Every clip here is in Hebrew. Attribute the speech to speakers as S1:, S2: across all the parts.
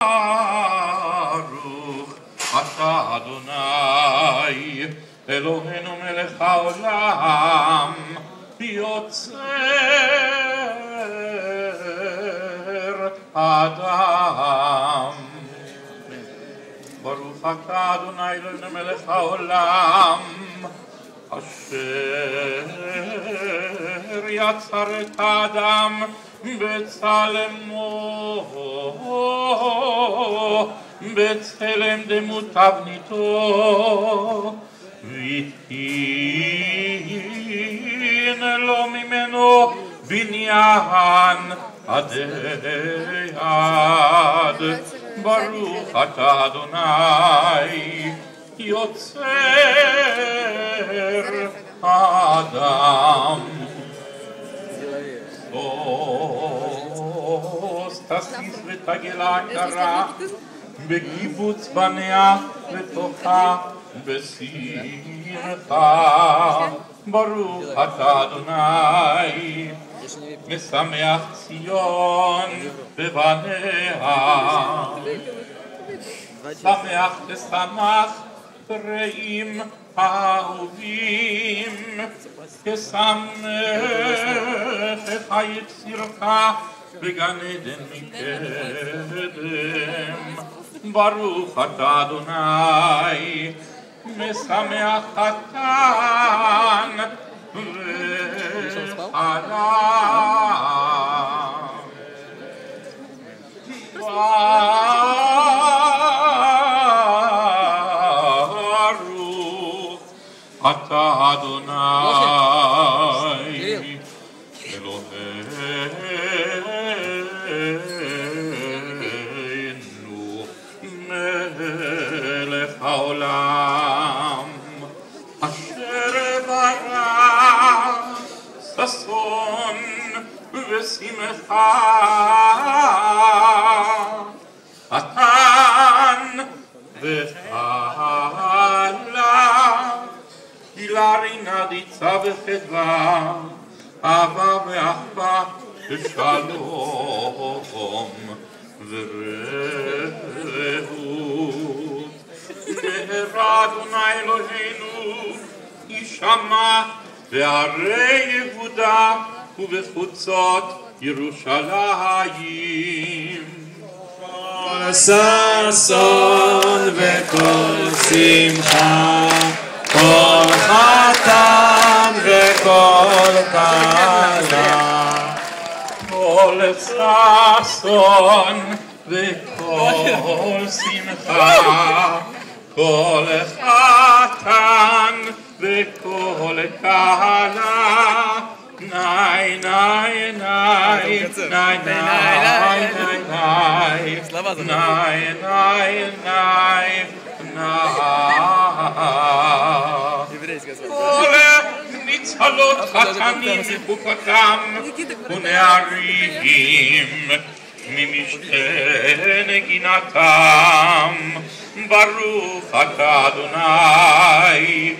S1: ברוך אתה אדוני אלוהינו מלך העולם יוצר האדם. ברוך אתה אדוני אלוהינו מלך העולם אשר יצר את האדם בצלמו בצלם דמות תבניתו והתקין לו ממנו בניין עד עד. ברוך אתה אדוני יוצר האדם. תסיס ותגלה קרה בקיבוץ בניה לתוכה בשמחה. ברוך אתה אדוני משמח ציון בבניה. שמח תשמח רעים אהובים כשמח את יצירך בגן עדן מקדם. ברוך אתה אדוני משמח חתן וחלה. ברוך אתה אדוני אלוהינו מלך העולם אשר ברא ששון ושמחה חתן וחלה הילה רינה דיצה וחדווה אהבה ואחווה ושלום ורעות. נהרה אדוני אלוהינו יישמע בערי יהודה ובחוצות ירושלים.
S2: כל ששון וכל שמחה כל חתן וכל כלה.
S1: כל ששון וכל שמחה כל חתן וכל כלה. נאי נאי נאי נאי נאי נאי נאי נאי כל ניצלות חתנים מחופתם ונערים ממשתה נגינתם. ברוך אתה אדוני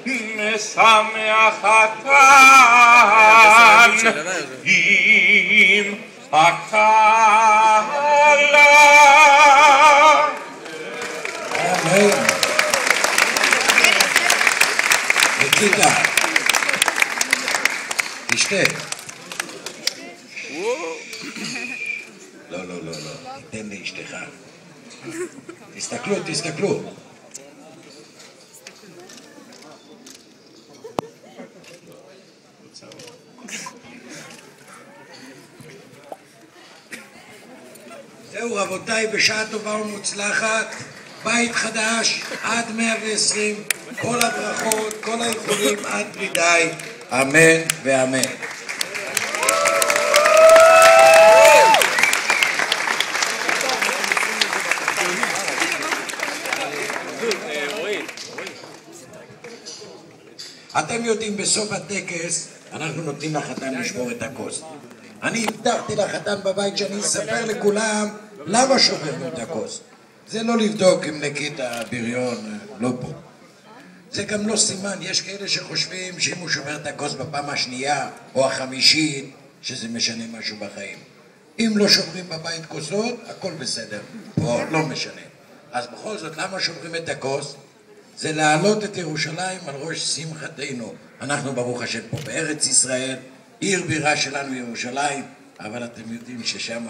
S1: משמח חתן עם הכלה.
S3: אמן. ניקיטה, תשתה. לא, לא, לא, לא, תיתן לאשתך. תסתכלו, תסתכלו. זהו רבותיי, בשעה טובה ומוצלחת, בית חדש עד 120, כל הברכות, כל האיחולים עד בלי די, אמן ואמן. אתם יודעים, בסוף הטקס אנחנו נותנים לחתן לשבור את הכוס. אני הבטחתי לחתן בבית שאני אספר לכולם למה שוברנו את הכוס. זה לא לבדוק אם ניקיטה בריון לא פה. זה גם לא סימן, יש כאלה שחושבים שאם הוא שובר את הכוס בפעם השנייה או החמישית, שזה משנה משהו בחיים. אם לא שומרים בבית כוסות, הכל בסדר. פה לא משנה. אז בכל זאת, למה שומרים את הכוס? זה להעלות את ירושלים על ראש שמחתנו. אנחנו ברוך השם פה בארץ ישראל, עיר בירה שלנו ירושלים, אבל אתם יודעים ששם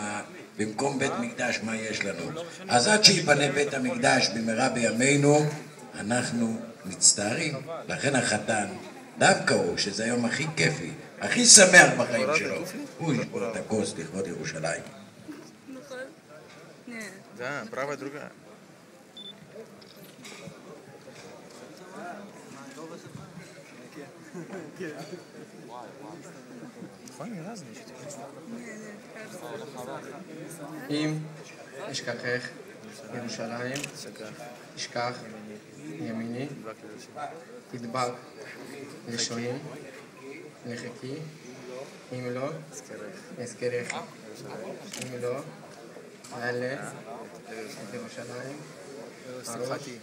S3: במקום בית מקדש מה יש לנו? אז עד שיבנה בית המקדש במהרה בימינו, אנחנו מצטערים. לכן החתן, דווקא הוא, שזה היום הכי כיפי, הכי שמח בחיים שלו, הוא ישבור את הכוס לכבוד ירושלים.
S4: Да, правая другая.
S5: אם אשכחך ירושלים, אשכח ימיני, תדבק לשוני, לחכי, אם לא, אזכרך, אם לא, אעלה את ירושלים, שמחתי.